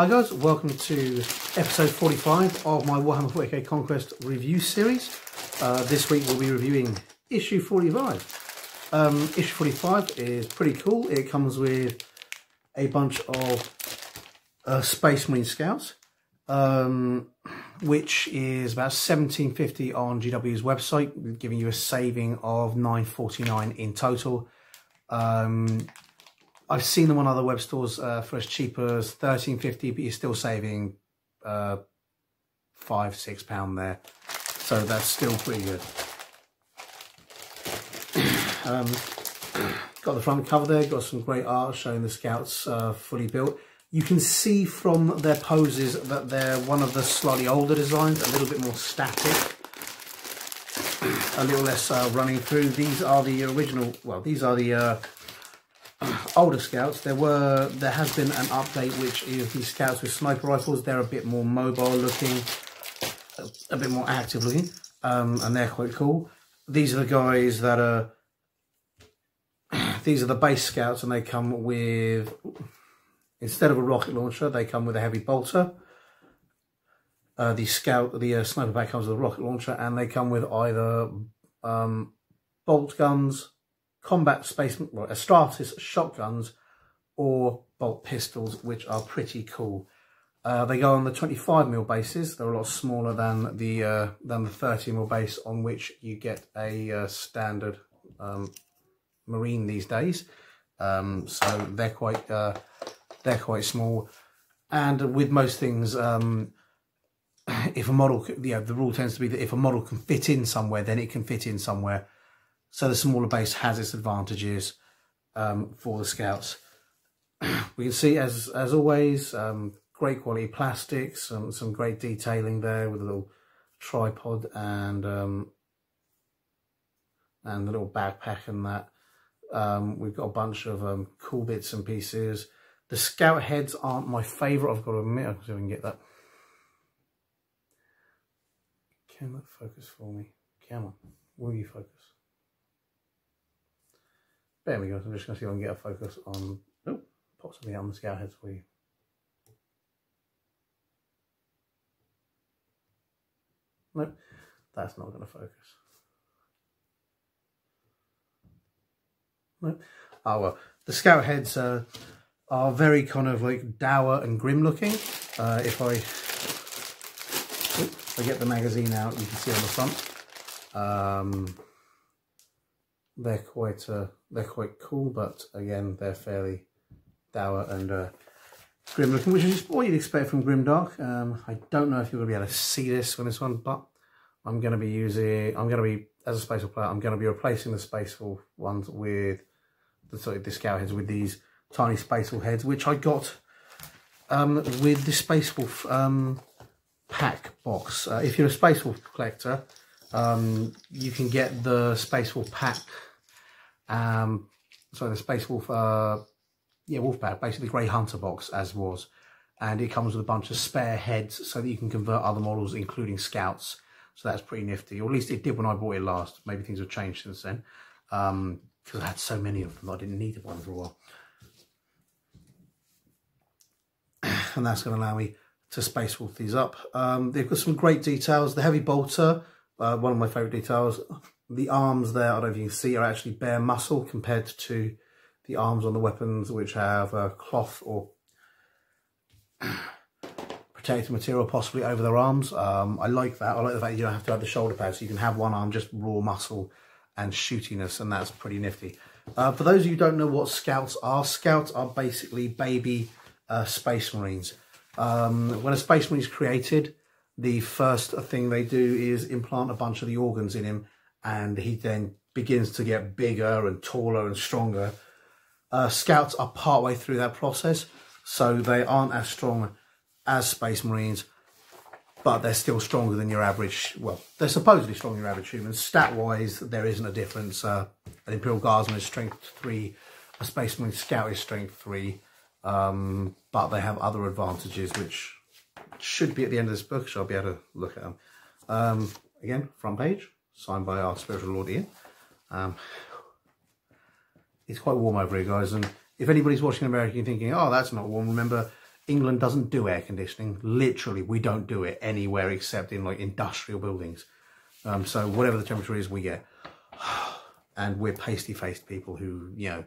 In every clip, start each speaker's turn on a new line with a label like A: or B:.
A: Hi guys, welcome to episode 45 of my Warhammer 40k Conquest review series. This week we'll be reviewing issue 45. Issue 45 is pretty cool. It comes with a bunch of Space Marine Scouts, which is about $17.50 on GW's website, giving you a saving of $9.49 in total. I've seen them on other web stores for as cheap as $13.50, but you're still saving £5–6 there, so that's still pretty good. Got the front cover there, got some great art showing the Scouts fully built. You can see from their poses that they're one of the slightly older designs, a little bit more static, a little less running through. These are the original, well, these are the older Scouts. There has been an update, which is these Scouts with sniper rifles. They're a bit more mobile looking, a bit more active looking, and they're quite cool. These are the guys that are, these are the base Scouts, and they come with, instead of a rocket launcher, they come with a heavy bolter. The sniper pack comes with a rocket launcher, and they come with either bolt guns, combat space, well, Astratus shotguns, or bolt pistols, which are pretty cool. They go on the 25mm bases. They're a lot smaller than the 30mm base on which you get a standard Marine these days. So they're quite small. And with most things, if a model, the rule tends to be that if a model can fit in somewhere, then it can fit in somewhere. So the smaller base has its advantages for the Scouts. We can see, as always, great quality plastics, some great detailing there with a little tripod and the little backpack and that. We've got a bunch of cool bits and pieces. The Scout heads aren't my favourite, I've got to admit. I'll see if I can get that. Can that focus for me? Come on, will you focus? There we go. I'm just going to see if I can get a focus on, pop something on the Scout heads for you. Nope, that's not going to focus. Nope. Oh well, the Scout heads are very kind of like dour and grim looking. If I get the magazine out, you can see on the front. They're quite cool, but again, they're fairly dour and grim looking, which is what you'd expect from Grimdark. I don't know if you're going to be able to see this on this one, but I'm going to be, as a Space Wolf player, I'm going to be replacing the Space Wolf ones with the Scout heads with these tiny Space Wolf heads, which I got with the Space Wolf pack box. If you're a Space Wolf collector, you can get the Space Wolf pack, the Space Wolf, Wolf pack, basically the Grey Hunter box as was, and it comes with a bunch of spare heads so that you can convert other models, including Scouts. So that's pretty nifty, or at least it did when I bought it last. Maybe things have changed since then, because I had so many of them I didn't need one for a while. And that's going to allow me to Space Wolf these up. They've got some great details. The heavy bolter, one of my favourite details. The arms there, I don't know if you can see, are actually bare muscle compared to the arms on the weapons, which have cloth or protective material possibly over their arms. I like that. I like the fact you don't have to have the shoulder pads, so you can have one arm just raw muscle and shootiness, and that's pretty nifty. For those of you who don't know what Scouts are basically baby Space Marines. When a Space Marine is created, the first thing they do is implant a bunch of the organs in him, and he then begins to get bigger and taller and stronger. Scouts are partway through that process, so they aren't as strong as Space Marines, but they're still stronger than your average, well, they're supposedly stronger than your average humans. Stat-wise, there isn't a difference. An Imperial Guardsman is strength 3, a Space Marine Scout is strength 3, but they have other advantages, which should be at the end of this book, so I'll be able to look at them. Again, front page, signed by our spiritual lord Ian. It's quite warm over here, guys, and if anybody's watching in America and thinking, oh, that's not warm, remember, England doesn't do air conditioning. Literally, we don't do it anywhere except in like industrial buildings. So whatever the temperature is, we get. And we're pasty-faced people who, you know,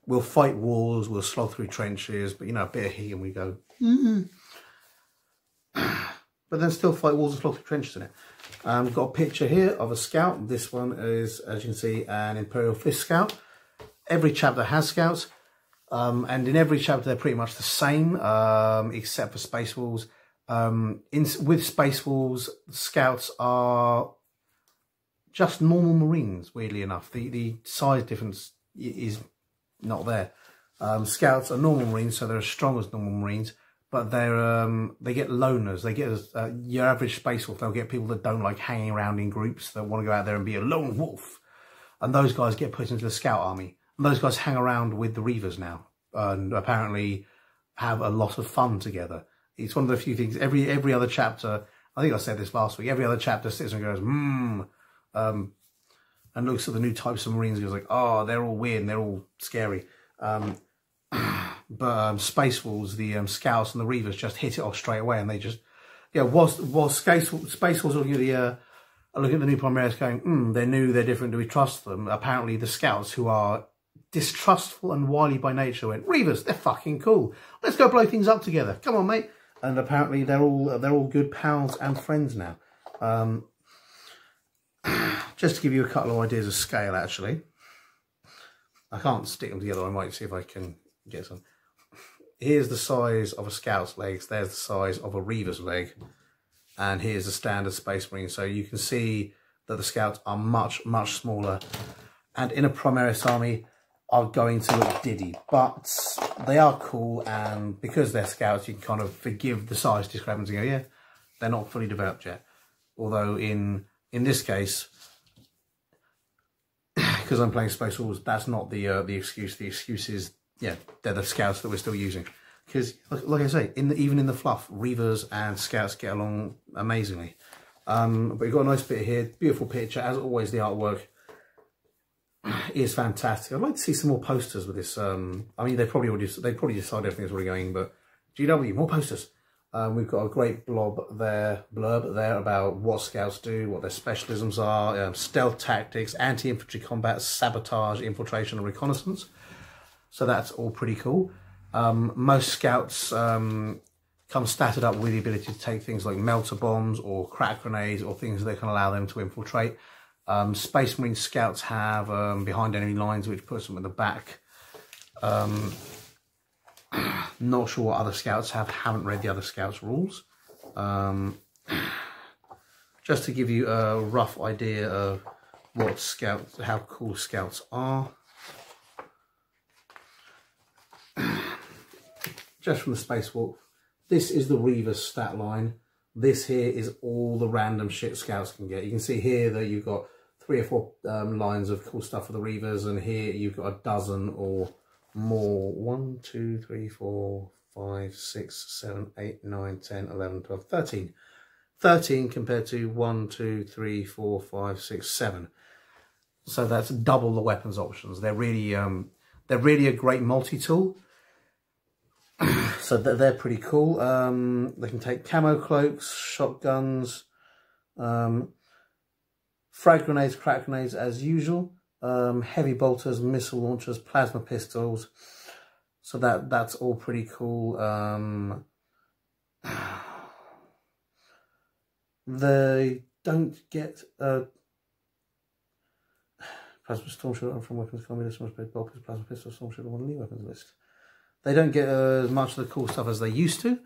A: we'll fight wars, we'll slog through trenches, but, you know, a bit of heat and we go, But then still fight wars and slog through trenches in it. We've got a picture here of a scout. This one is, as you can see, an Imperial Fist Scout. Every chapter has scouts. And in every chapter, they're pretty much the same, except for Space Wolves. With Space Wolves, scouts are just normal Marines, weirdly enough. The size difference is not there. Scouts are normal Marines, so they're as strong as normal Marines, but they're they get loners. They get your average Space Wolf. They'll get people that don't like hanging around in groups, that want to go out there and be a lone wolf. And those guys get put into the Scout Army. And those guys hang around with the Reavers now, and apparently have a lot of fun together. It's one of the few things. Every other chapter, I think I said this last week. Every other chapter sits and goes, and looks at the new types of Marines and goes like, oh, they're all weird and they're all scary. But Space Wolves, the Scouts and the Reavers just hit it off straight away, and they just, yeah, was Space Wolves looking at the new Primaris going, they're new, they're different, do we trust them? Apparently the Scouts, who are distrustful and wily by nature, went, Reavers, they're fucking cool. Let's go blow things up together. Come on, mate. And apparently they're all good pals and friends now. Just to give you a couple of ideas of scale, actually. I can't stick them together. I might see if I can get some. Here's the size of a Scout's legs. There's the size of a Reaver's leg. And here's the standard Space Marine. So you can see that the Scouts are much, much smaller. And in a Primaris army are going to look diddy. But they are cool. And because they're Scouts, you can kind of forgive the size discrepancy and go, yeah, they're not fully developed yet. Although in this case, because I'm playing Space Wolves, that's not the excuse. The excuse is, yeah, they're the Scouts that we're still using. Because, like I say, even in the fluff, Reavers and Scouts get along amazingly. But you've got a nice bit here, beautiful picture. As always, the artwork is fantastic. I'd like to see some more posters with this. I mean, they probably decided everything's already going, but GW, more posters. We've got a great blurb there about what Scouts do, what their specialisms are, stealth tactics, anti-infantry combat, sabotage, infiltration and reconnaissance. So that's all pretty cool. Most Scouts come statted up with the ability to take things like melter bombs or crack grenades or things that can allow them to infiltrate. Space Marine Scouts have behind enemy lines, which puts them at the back. Not sure what other Scouts have. Haven't read the other Scouts rules. Just to give you a rough idea of what Scouts, how cool Scouts are. Just from the Space Wolf, this is the Reaver's stat line. This here is all the random shit Scouts can get. You can see here that you've got 3 or 4 lines of cool stuff for the Reavers, and here you've got a dozen or more. 1, 2, 3, 4, 5, 6, 7, 8, 9, 10, 11, 12, 13. 13 compared to 1, 2, 3, 4, 5, 6, 7. So that's double the weapons options. They're really a great multi-tool. So they're pretty cool. They can take camo cloaks, shotguns, frag grenades, crack grenades as usual, heavy bolters, missile launchers, plasma pistols. So that's all pretty cool. They don't get plasma storm shot from weapons combat. Plasma pistol, storm shot on the new weapons list. They don't get as much of the cool stuff as they used to.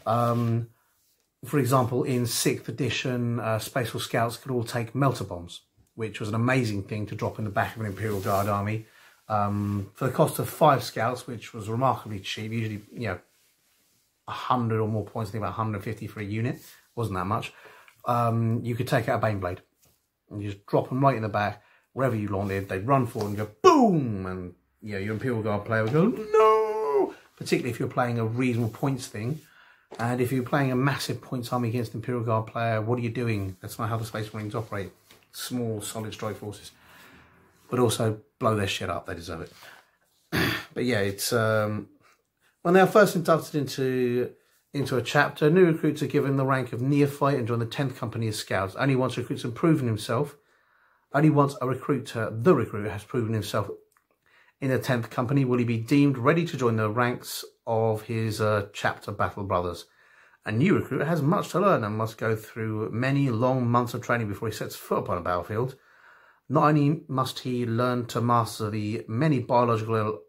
A: For example, in 6th edition, Space Wolf Scouts could all take melter bombs, which was an amazing thing to drop in the back of an Imperial Guard army. For the cost of 5 Scouts, which was remarkably cheap, usually, you know, 100 or more points, I think about 150 for a unit, wasn't that much. You could take out a Baneblade and you just drop them right in the back, wherever you wanted. They'd run forward and go boom, and you know, your Imperial Guard player would go no. Particularly if you're playing a reasonable points thing, and if you're playing a massive points army against an Imperial Guard player, what are you doing? That's not how the Space Marines operate. Small, solid strike forces, but also blow their shit up. They deserve it. But yeah, it's When they are first inducted into a chapter, new recruits are given the rank of neophyte and join the 10th company as scouts. Only once a recruit has proven himself, the recruiter has proven himself in the 10th company, will he be deemed ready to join the ranks of his chapter battle brothers. A new recruit has much to learn and must go through many long months of training before he sets foot upon a battlefield. Not only must he learn to master the many biologically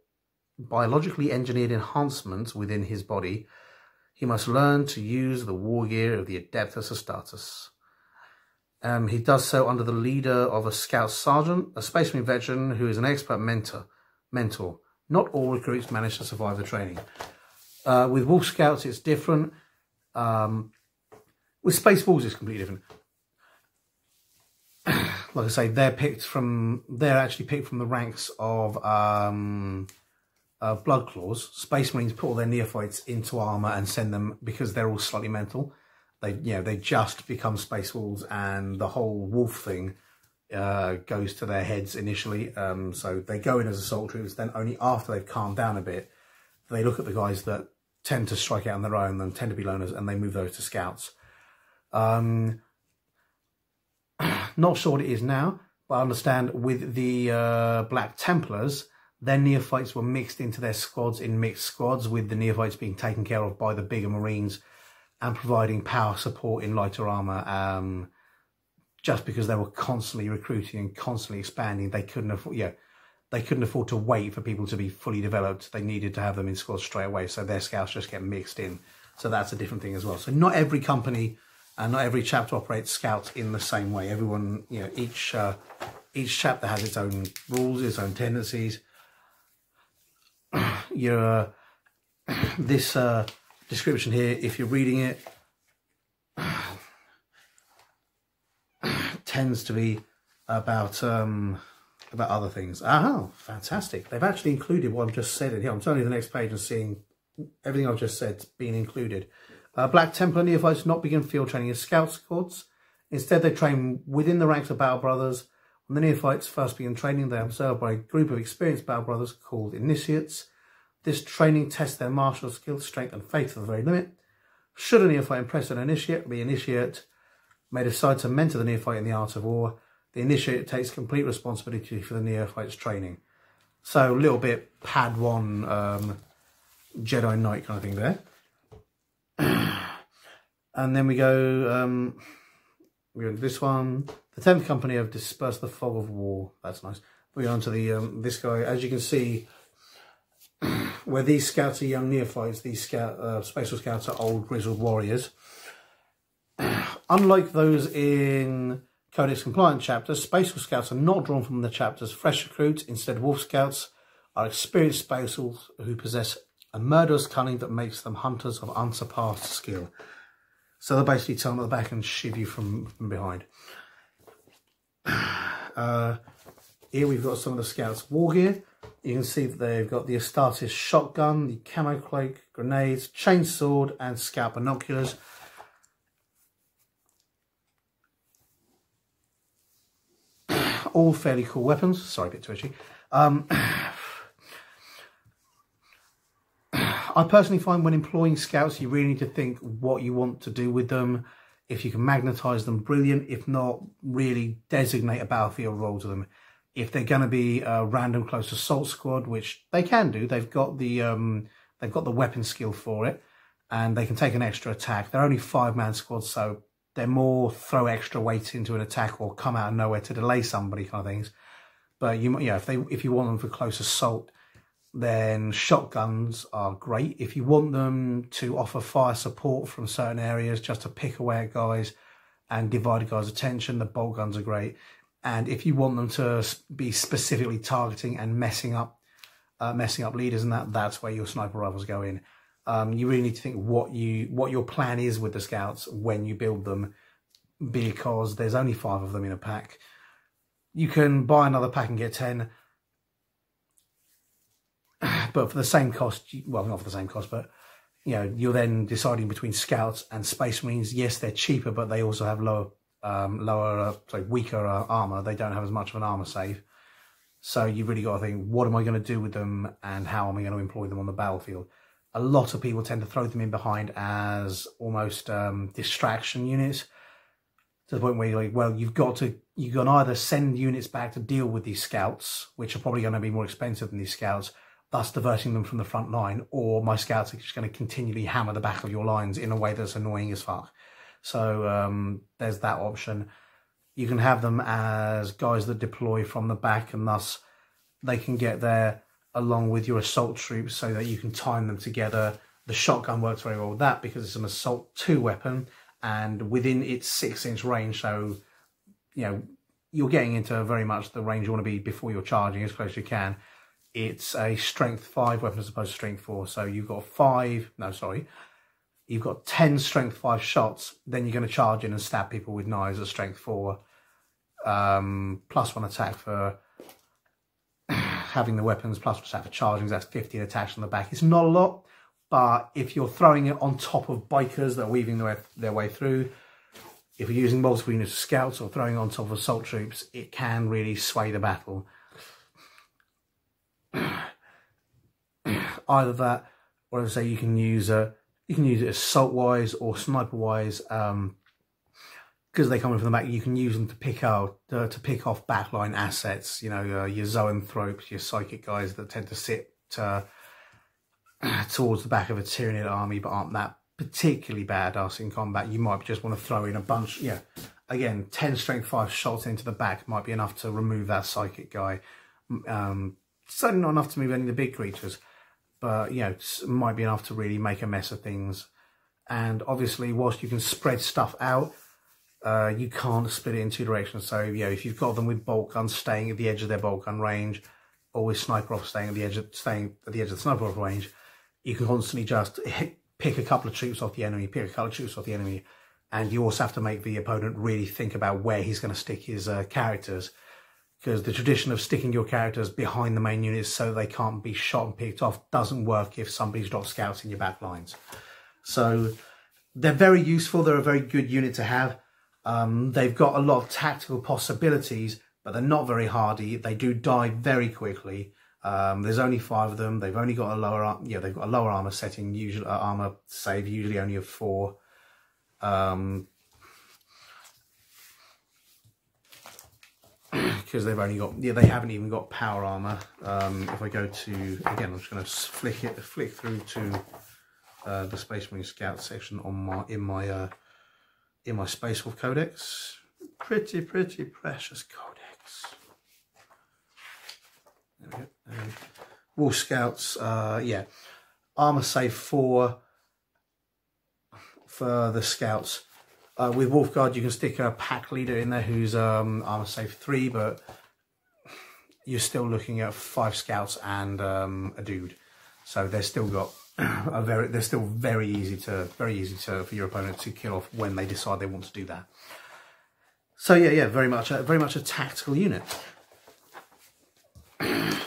A: engineered enhancements within his body, he must learn to use the war gear of the Adeptus Astartes. He does so under the leader of a scout sergeant, a space marine veteran who is an expert mentor. Not all recruits manage to survive the training. With Wolf Scouts, it's different. With Space Wolves, it's completely different. Like I say, they're actually picked from the ranks of Blood Claws. Space Marines put all their neophytes into armor and send them, because they're all slightly mental. They just become Space Wolves, and the whole wolf thing goes to their heads initially. So they go in as assault troops. Then only after they've calmed down a bit, they look at the guys that tend to strike out on their own and tend to be loners, and they move those to scouts. Not sure what it is now, but I understand with the Black Templars, their neophytes were mixed into their squads in mixed squads, with the neophytes being taken care of by the bigger Marines and providing power support in lighter armour. Just because they were constantly recruiting and constantly expanding, they couldn't afford to wait for people to be fully developed. They needed to have them in squads straight away, so their scouts just get mixed in. So that's a different thing as well. So not every company and not every chapter operates scouts in the same way. Everyone, each chapter has its own rules, its own tendencies. This description here, if you're reading it, tends to be about other things. Oh, fantastic. They've actually included what I've just said in here. I'm turning to the next page and seeing everything I've just said being included. Black Templar neophytes not begin field training as scout squads. Instead, they train within the ranks of battle brothers. When the neophytes first begin training, they are observed by a group of experienced battle brothers called initiates. This training tests their martial skills, strength and faith to the very limit. Should a neophyte impress an initiate, the initiate may decide to mentor the neophyte in the art of war. The initiate takes complete responsibility for the neophyte's training. So a little bit Padawan, Jedi Knight kind of thing there. And then we go to this one. The 10th Company have dispersed the fog of war. That's nice. We go on to the this guy. As you can see, where these scouts are young neophytes, these Space Scouts are old grizzled warriors. Unlike those in Codex compliant chapters, Space Scouts are not drawn from the chapter's fresh recruits. Instead, Wolf Scouts are experienced Space Wolves who possess a murderous cunning that makes them hunters of unsurpassed skill. So they'll basically turn at the back and shiv you from behind. Here we've got some of the Scouts' war gear. You can see that they've got the Astartes shotgun, the camo cloak, grenades, chainsword, and scout binoculars. All fairly cool weapons. Sorry, a bit twitchy. I personally find when employing scouts, you really need to think what you want to do with them. If you can magnetize them, brilliant. If not, really designate a battlefield role to them. If they're going to be a random close assault squad, which they can do, they've got the weapon skill for it, and they can take an extra attack. They're only 5-man squads, so they're more throw extra weight into an attack or come out of nowhere to delay somebody kind of things. But if you want them for close assault, then shotguns are great. If you want them to offer fire support from certain areas, just to pick away at guys and divide a guy's attention, the bolt guns are great. And if you want them to be specifically targeting and messing up leaders and that's where your sniper rifles go in. You really need to think what your plan is with the scouts when you build them, because there's only 5 of them in a pack. You can buy another pack and get 10, but for the same cost, well, not for the same cost, but you're then deciding between scouts and Space Marines. Yes, they're cheaper, but they also have weaker armor. They don't have as much of an armor save. So you've really got to think, what am I going to do with them and how am I going to employ them on the battlefield? a lot of people tend to throw them in behind as almost distraction units, to the point where you're like, well, you can either send units back to deal with these scouts, which are probably going to be more expensive than these scouts, thus diverting them from the front line, or my scouts are just going to continually hammer the back of your lines in a way that's annoying as fuck. So there's that option. You can have them as guys that deploy from the back, and thus they can get there along with your assault troops so that you can time them together. The shotgun works very well with that because it's an assault 2 weapon and within its 6-inch range. So, you know, you're getting into very much the range you want to be before you're charging, as close as you can. It's a strength 5 weapon as opposed to strength 4. So you've got you've got 10 strength 5 shots, then you're going to charge in and stab people with knives at strength 4. +1 attack for having the weapons, +1 attack for charging. That's 15 attacks on the back. It's not a lot, but if you're throwing it on top of bikers that are weaving their way through, if you're using multiple units of scouts or throwing it on top of assault troops, it can really sway the battle. Either that, or as I say, you can use it assault wise or sniper wise, because they come in from the back. You can use them to pick off backline assets. You know, your zoanthropes, your psychic guys that tend to sit towards the back of a Tyranid army but aren't that particularly badass in combat. You might just want to throw in a bunch. Yeah, again, 10 strength 5 shots into the back might be enough to remove that psychic guy. Certainly not enough to move any of the big creatures, but, you know, it might be enough to really make a mess of things. And obviously, whilst you can spread stuff out, you can't split it in 2 directions. So, you know, if you've got them with bolt guns staying at the edge of their bolt gun range, or with sniper rifles staying at the edge of the sniper rifle range, you can constantly just pick a couple of troops off the enemy, and you also have to make the opponent really think about where he's going to stick his characters. Because the tradition of sticking your characters behind the main units so they can't be shot and picked off doesn't work if somebody's dropped scouts in your back lines. So they're very useful. They're a very good unit to have. They've got a lot of tactical possibilities, but they're not very hardy. They do die very quickly. There's only 5 of them. They've only got a lower, they've got a lower armor setting, usually armor save, usually only of 4. Because they've only got, they haven't even got power armor. If I go to, again, I'm just going to flick through to the Space Marine Scout section on in my Space Wolf Codex. Pretty precious codex. There we go. Wolf Scouts, yeah, armor save 4 for the Scouts. With Wolf Guard, you can stick a pack leader in there who's armor save 3, but you're still looking at 5 scouts and a dude. So they're still got they're still very easy to for your opponent to kill off when they decide they want to do that. So yeah, very much a tactical unit.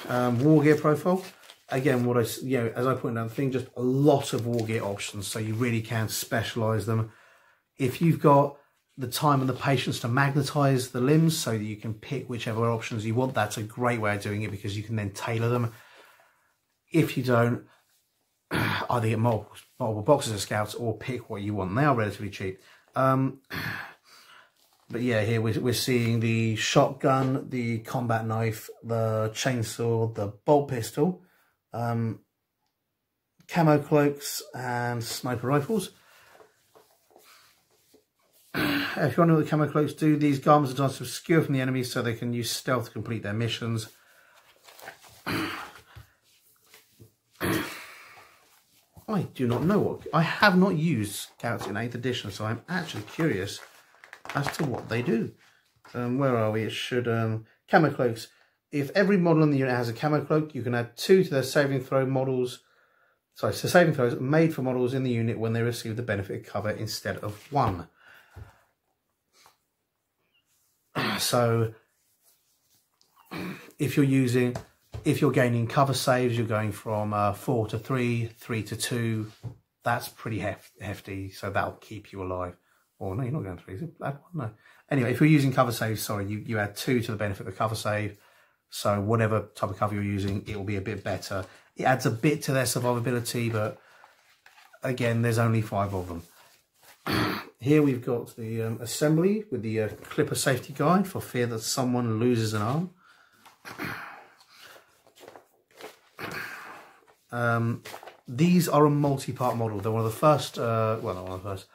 A: War gear profile. Again, as I pointed out, just a lot of war gear options, so you really can specialize them. If you've got the time and the patience to magnetize the limbs so that you can pick whichever options you want, that's a great way of doing it because you can then tailor them. If you don't, either get multiple boxes of scouts or pick what you want. They are relatively cheap. But yeah, here we're seeing the shotgun, the combat knife, the chainsaw, the bolt pistol, camo cloaks and sniper rifles. If you want to know what the camo cloaks do, these garments are designed to obscure from the enemy so they can use stealth to complete their missions. I do not know what... I have not used Scouts in 8th edition, so I'm actually curious as to what they do. Where are we? It should... camo cloaks. If every model in the unit has a camo cloak, you can add 2 to their saving throw models. Sorry, so saving throws made for models in the unit when they receive the benefit of cover instead of 1. So if you're gaining cover saves, you're going from 4 to 3, 3 to 2. That's pretty hefty, so that'll keep you alive. Or no, you're not going to 3. Is it? No. Anyway, if you're using cover saves, sorry, you add 2 to the benefit of the cover save. So whatever type of cover you're using, it will be a bit better. It adds a bit to their survivability, but again, there's only 5 of them. Here we've got the assembly with the clipper safety guide for fear that someone loses an arm. These are a multi-part model. They're one of the first, well, not one of the first.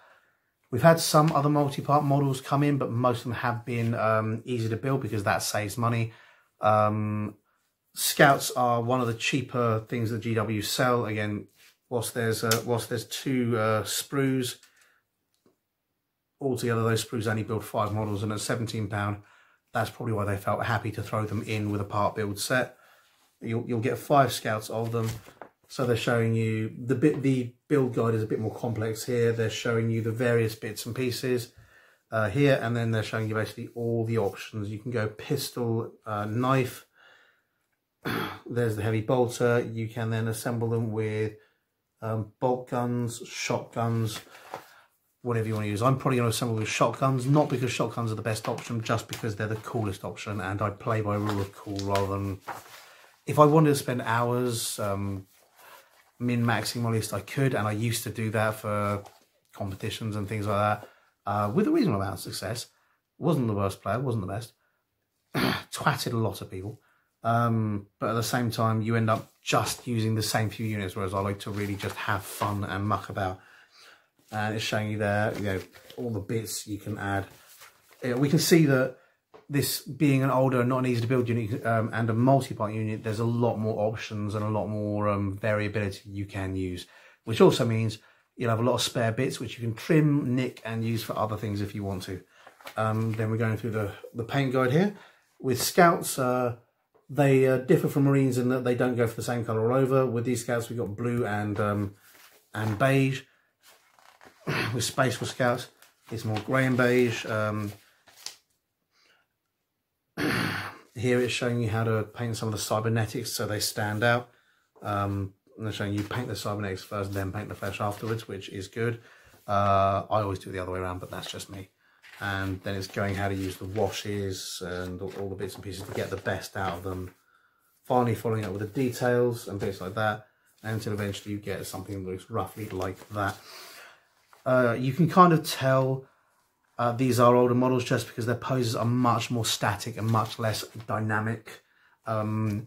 A: We've had some other multi-part models come in, but most of them have been easy to build because that saves money. Scouts are one of the cheaper things that GW sell. Again, whilst there's 2 sprues, altogether those sprues only build 5 models, and at £17, that's probably why they felt happy to throw them in with a part build set. You'll get 5 scouts of them. So they're showing you the build guide is a bit more complex here. They're showing you the various bits and pieces here, and then they're showing you basically all the options. You can go pistol, knife. There's the heavy bolter. You can then assemble them with bolt guns, shotguns, whatever you want to use. I'm probably going to assemble with shotguns, not because shotguns are the best option, just because they're the coolest option, and I play by rule of cool rather than... If I wanted to spend hours min-maxing my list, I could, and I used to do that for competitions and things like that, with a reasonable amount of success. Wasn't the worst player, wasn't the best. Twatted a lot of people. But at the same time, you end up just using the same few units, whereas I like to really just have fun and muck about. And it's showing you there, you know, all the bits you can add. We can see that this being an older, not an easy to build unit, and a multi-part unit, there's a lot more options and a lot more variability you can use, which also means you'll have a lot of spare bits which you can trim, nick, and use for other things if you want to. Then we're going through the paint guide here. With scouts, they differ from marines in that they don't go for the same colour all over. With these scouts, we've got blue and beige. With Space for Scouts, it's more grey and beige. Here it's showing you how to paint some of the cybernetics so they stand out. And they're showing you paint the cybernetics first, then paint the flesh afterwards, which is good. I always do it the other way around, but that's just me. And then it's going how to use the washes and all the bits and pieces to get the best out of them. Finally following up with the details and bits like that, until eventually you get something that looks roughly like that. You can kind of tell these are older models just because their poses are much more static and much less dynamic. The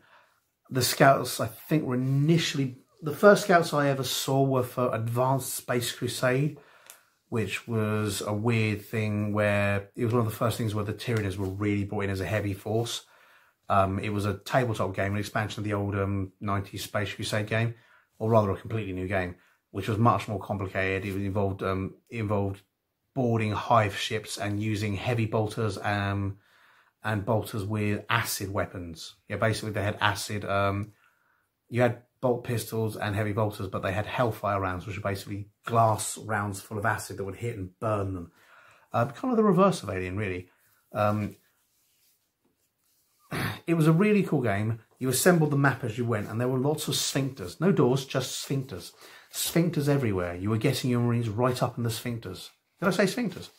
A: scouts, I think, were initially... The first scouts I ever saw were for Advanced Space Crusade, which was a weird thing where... It was one of the first things where the Tyranids were really brought in as a heavy force. It was a tabletop game, an expansion of the old 90s Space Crusade game, or rather a completely new game, which was much more complicated. It involved boarding hive ships and using heavy bolters and bolters with acid weapons. Yeah, basically they had acid. You had bolt pistols and heavy bolters, but they had hellfire rounds, which are basically glass rounds full of acid that would hit and burn them. Kind of the reverse of Alien, really. It was a really cool game. You assembled the map as you went, and there were lots of sphincters. No doors, just sphincters. Sphincters everywhere. You were getting your Marines right up in the sphincters. Did I say sphincters?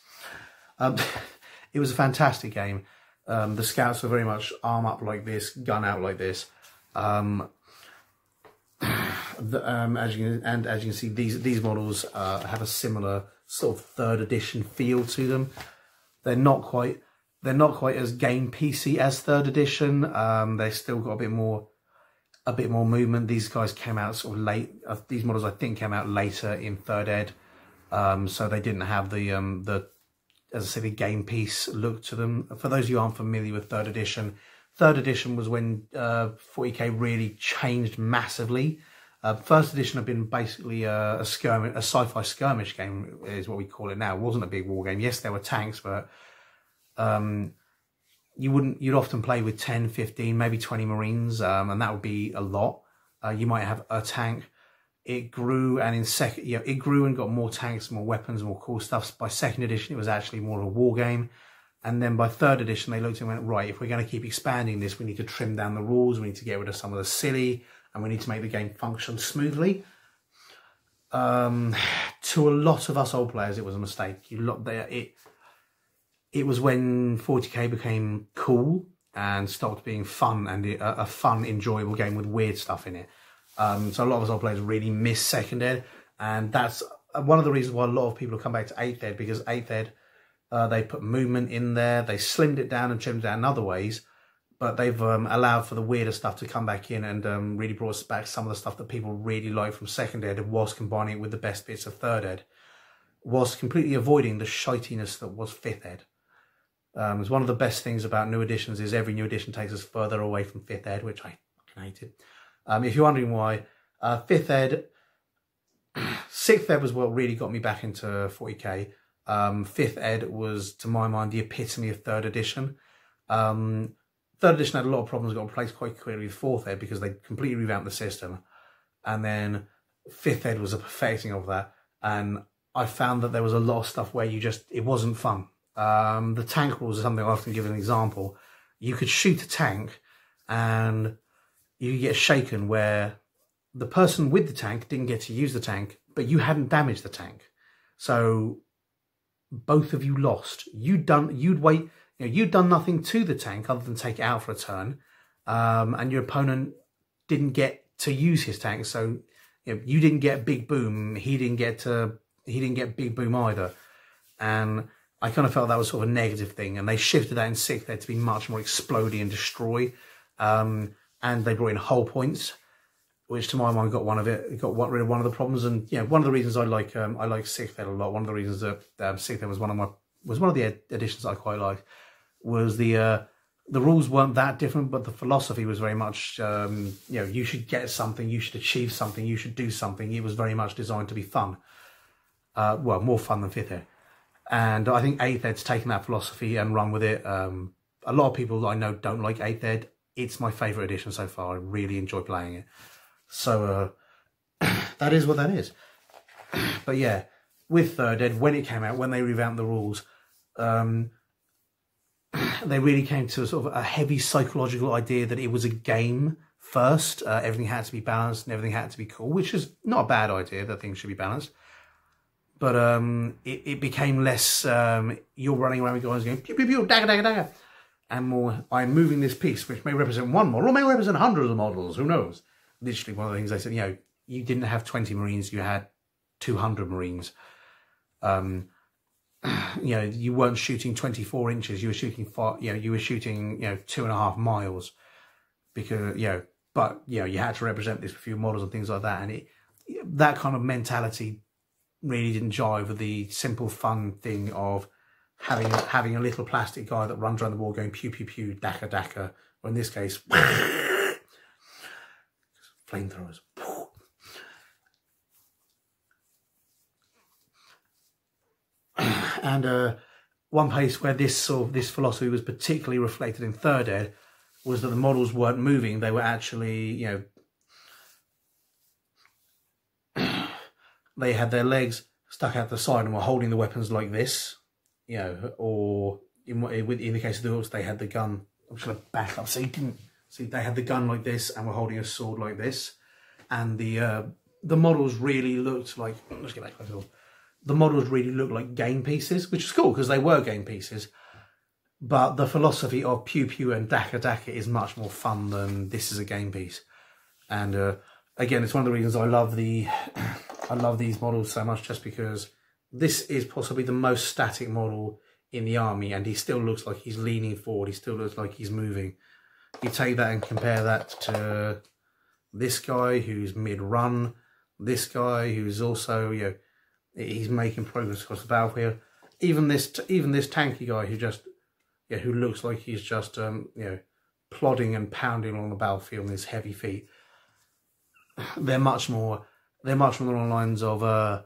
A: It was a fantastic game. The scouts were very much arm up like this, gun out like this. As you can see, these models have a similar sort of 3rd edition feel to them. They're not quite as game PC as 3rd edition. They've still got a bit more movement. These guys came out sort of late. These models I think came out later in 3rd ed. So they didn't have the as I said, the game piece look to them. For those of you who aren't familiar with 3rd edition was when 40k really changed massively. 1st edition had been basically a sci-fi skirmish game is what we call it now. It wasn't a big war game. Yes, there were tanks, but you'd often play with 10, 15, maybe 20 Marines, and that would be a lot. You might have a tank. It grew, and it grew and got more tanks, more weapons, more cool stuff. By 2nd edition, it was actually more of a war game. And then by 3rd edition, they looked and went, right, if we're going to keep expanding this, we need to trim down the rules, we need to get rid of some of the silly, and we need to make the game function smoothly. To a lot of us old players, it was a mistake. It was when 40k became cool and stopped being fun and a fun, enjoyable game with weird stuff in it. So a lot of us old players really miss 2nd ed. And that's one of the reasons why a lot of people have come back to 8th Ed, because 8th Ed, they put movement in there, they slimmed it down and trimmed it down in other ways, but they've allowed for the weirder stuff to come back in and really brought us back some of the stuff that people really like from 2nd Ed, whilst combining it with the best bits of 3rd Ed, whilst completely avoiding the shitiness that was 5th Ed. It's one of the best things about new editions is every new edition takes us further away from 5th Ed, which I fucking hated. If you're wondering why, 5th Ed, 6th Ed was what really got me back into 40k. 5th Ed was, to my mind, the epitome of 3rd edition. 3rd edition had a lot of problems, got replaced quite quickly with 4th Ed because they completely revamped the system. And then 5th Ed was a perfecting of that. And I found that there was a lot of stuff where it wasn't fun. The tank rules are something I often give an example. You could shoot a tank and you get shaken where the person with the tank didn't get to use the tank, but you hadn't damaged the tank. So both of you lost. You'd done nothing to the tank other than take it out for a turn, and your opponent didn't get to use his tank. So you didn't get big boom. He didn't get big boom either. And I kind of felt that was sort of a negative thing. And they shifted that in 6th Ed to be much more explodey and destroy. And they brought in hull points, which to my mind got rid of one of the problems. And one of the reasons I like 6th Ed a lot. One of the reasons that 6th Ed was one of the editions I quite liked was the rules weren't that different, but the philosophy was very much you should get something, you should achieve something, you should do something. It was very much designed to be fun. Well, more fun than 5th Ed. And I think 8th Ed's taken that philosophy and run with it. A lot of people I know don't like 8th Ed. It's my favourite edition so far. I really enjoy playing it. So that is what that is. But yeah, with 3rd Ed, when it came out, when they revamped the rules, they really came to sort of a heavy psychological idea that it was a game first. Everything had to be balanced and everything had to be cool, which is not a bad idea, that things should be balanced. But it became less, you're running around with guys going, pew, pew, pew, dagger, dagger, dagger. And more, I'm moving this piece, which may represent one model, or may represent hundreds of models, who knows? Literally, one of the things they said, you didn't have 20 Marines, you had 200 Marines. You weren't shooting 24 inches, you were shooting 2.5 miles. Because, but, you had to represent this with a few models and things like that. And that kind of mentality really didn't jive with the simple fun thing of having a little plastic guy that runs around the wall going pew pew pew, daka daka, or in this case flamethrowers. And one place where this philosophy was particularly reflected in 3rd Ed was that the models weren't moving, they were actually, they had their legs stuck out the side and were holding the weapons like this, or in the case of the orcs, they had the gun. I'm just going to back up so you can see. They had the gun like this and were holding a sword like this, and the models really looked like. Let's get back to the The models really looked like game pieces, which is cool because they were game pieces. But the philosophy of pew pew and daka daka is much more fun than this is a game piece. And again, it's one of the reasons I love these models so much, just because this is possibly the most static model in the army, and he still looks like he's leaning forward. He still looks like he's moving. You take that and compare that to this guy who's mid-run, this guy who's also, he's making progress across the battlefield. Even this tanky guy who looks like he's just plodding and pounding along the battlefield with his heavy feet. They're much more along the lines of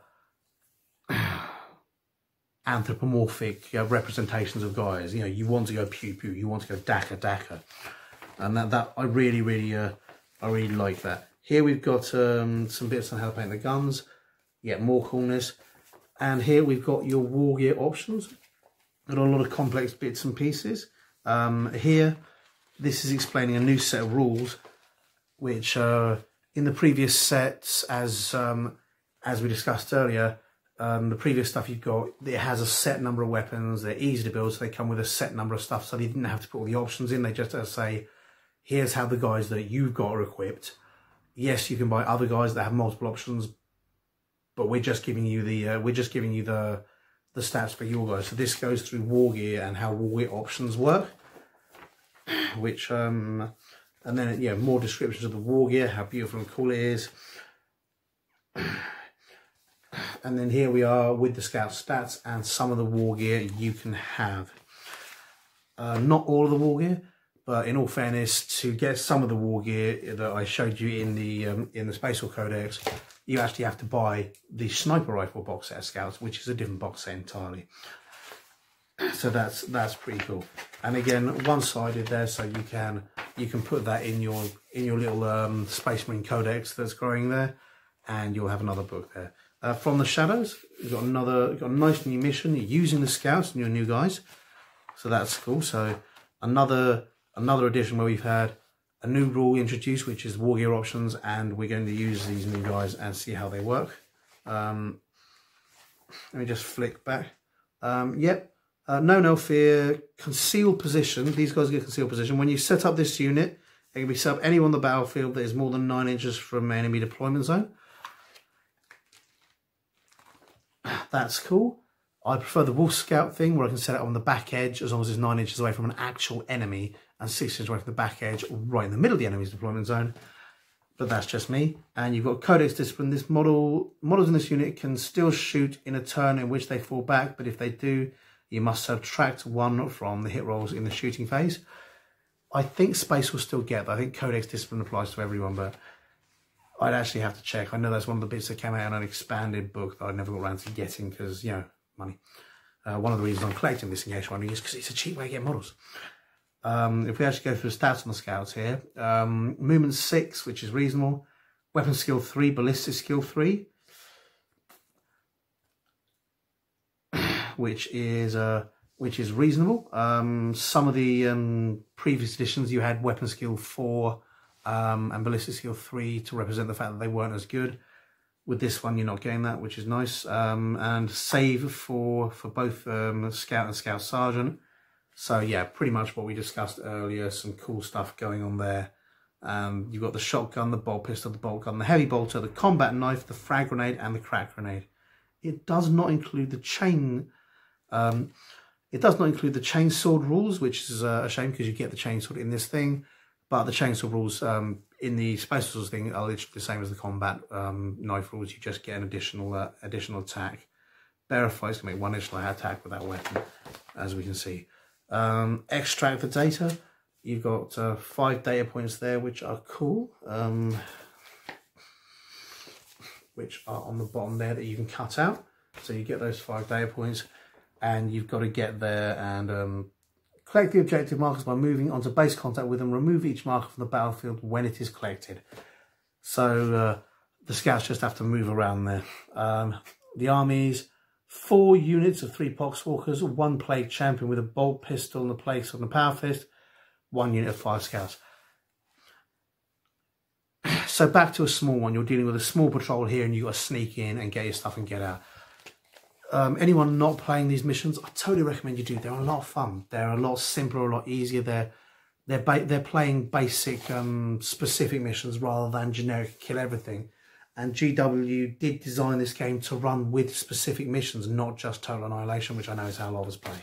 A: anthropomorphic representations of guys. You want to go pew pew, you want to go daka daka, and that I really like that. Here we've got some bits on how to paint the guns. More coolness. And here we've got your war gear options. Got a lot of complex bits and pieces. Here, this is explaining a new set of rules, which in the previous sets, as we discussed earlier, the previous stuff you've got, it has a set number of weapons. They're easy to build, so they come with a set number of stuff. So they didn't have to put all the options in. They just say, here's how the guys that you've got are equipped. Yes, you can buy other guys that have multiple options, but we're just giving you the the stats for your guys. So this goes through war gear and how war gear options work, which and then yeah, more descriptions of the war gear, how beautiful and cool it is. And then here we are with the scout stats and some of the war gear you can have. Not all of the war gear, but in all fairness, to get some of the war gear that I showed you in the Space War Codex, you actually have to buy the sniper rifle box set of scouts, which is a different box set entirely. So that's pretty cool. And again, one-sided there, so you can put that in your little Space Marine Codex that's growing there, and you'll have another book there. From the Shadows, you've got a nice new mission. You're using the scouts and your new guys, so that's cool. So another edition where we've had a new rule introduced, which is war gear options, and we're going to use these new guys and see how they work. Let me just flick back. Yep. No fear. Concealed position. These guys get concealed position. When you set up this unit, it can be set up anywhere on the battlefield that is more than 9 inches from enemy deployment zone. That's cool. I prefer the Wolf Scout thing, where I can set it on the back edge as long as it's 9 inches away from an actual enemy and 6 inches away from the back edge, right in the middle of the enemy's deployment zone. But that's just me. And you've got Codex Discipline. This models in this unit can still shoot in a turn in which they fall back, but if they do, you must subtract 1 from the hit rolls in the shooting phase. I think Space will still get that. I think Codex Discipline applies to everyone, but I'd actually have to check. I know that's one of the bits that came out in an expanded book that I never got around to getting because, you know, money. One of the reasons I'm collecting this in case you're wondering is because it's a cheap way to get models. If we actually go through the stats on the scouts here, movement 6, which is reasonable, weapon skill 3, ballistic skill 3, which is reasonable. Some of the previous editions you had weapon skill 4 and ballistic skill 3 to represent the fact that they weren't as good. With this one, you're not getting that, which is nice. And save for both Scout and Scout Sergeant. So yeah, pretty much what we discussed earlier. Some cool stuff going on there. You've got the shotgun, the bolt pistol, the bolt gun, the heavy bolter, the combat knife, the frag grenade, and the crack grenade. It does not include the chain. It does not include the chainsword rules, which is a shame because you get the chainsword in this thing. But the chainsword rules in the Space Wars thing are literally the same as the combat knife rules. You just get an additional attack. Bearer Fights can make 1 additional attack with that weapon, as we can see. Extract the data. You've got 5 data points there, which are cool. Which are on the bottom there that you can cut out. So you get those 5 data points, and you've got to get there and collect the objective markers by moving onto base contact with them. Remove each marker from the battlefield when it is collected. So the scouts just have to move around there. The armies, 4 units of 3 Poxwalkers, 1 Plague Champion with a bolt pistol and a Plague Sword and a Power Fist, 1 unit of 5 scouts. So back to a small one. You're dealing with a small patrol here and you've got to sneak in and get your stuff and get out. Anyone not playing these missions, I totally recommend you do. They're a lot of fun. They're a lot simpler, a lot easier. They're playing basic, specific missions rather than generic kill everything. And GW did design this game to run with specific missions, not just total annihilation, which I know is how a lot of us play.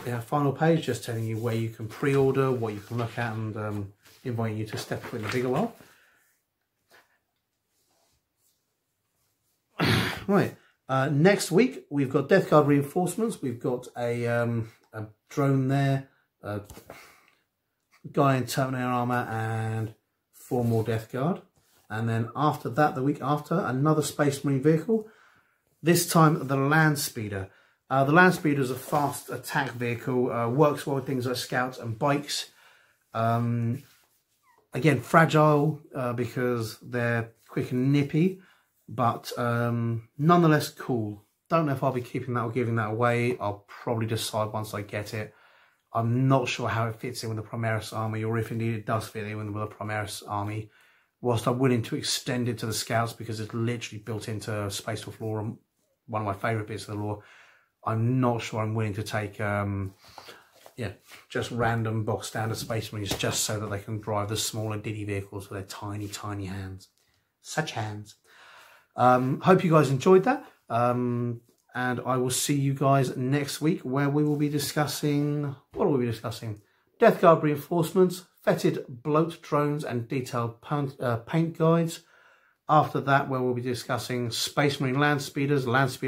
A: Yeah, final page just telling you where you can pre-order, what you can look at, and inviting you to step foot in the bigger world. Right, next week we've got Death Guard reinforcements. We've got a drone there, a guy in Terminator armor, and 4 more Death Guard. And then after that, the week after, another Space Marine vehicle. This time the Land Speeder. The Land Speeder is a fast attack vehicle. Works well with things like scouts and bikes. Again, fragile because they're quick and nippy. But nonetheless cool. Don't know if I'll be keeping that or giving that away. I'll probably decide once I get it. I'm not sure how it fits in with the Primaris army, or if indeed it does fit in with the Primaris army. Whilst I'm willing to extend it to the scouts because it's literally built into Space Wolf lore, and one of my favourite bits of the lore, I'm not sure I'm willing to take just random box standard Space Marines just so that they can drive the smaller diddy vehicles with their tiny, tiny hands. such hands. Hope you guys enjoyed that. And I will see you guys next week, where we will be discussing, what will we be discussing? Death Guard reinforcements, fetid bloat drones and detailed paint guides. After that, where we'll be discussing Space Marine land speeder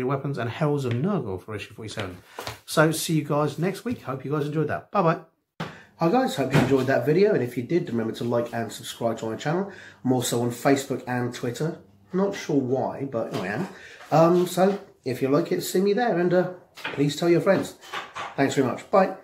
A: weapons, and Heralds of Nurgle for issue 47. So see you guys next week. Hope you guys enjoyed that. Bye-bye. Hi guys, hope you enjoyed that video, and if you did, remember to like and subscribe to my channel. I'm also on Facebook and Twitter. Not sure why, but I am. So if you like it, see me there, and please tell your friends. Thanks very much. Bye.